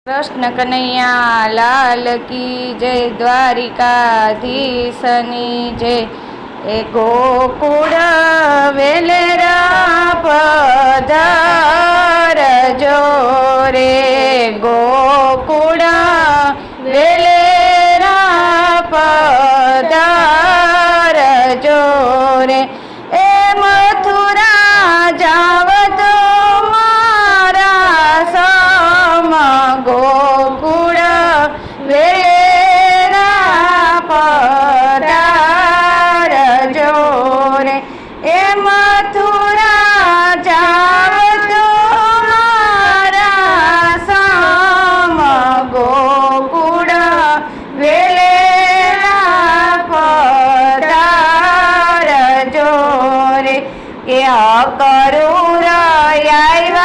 कृष्ण कन्हैया लाल की जय, द्वारिकाधीशनी जय। ए गोकुळ वेलेरा पधारजो रे, गोकुळ वेलेरा पधारजो रे। ए मथुरा जाव तो मारा सम, गोकुळ वेलेरा पधारजो रे। ए मथुरा जाव तो मारा सम, गोकुळ वेलेरा पधारजो रे। કે અકરુર આવ્યા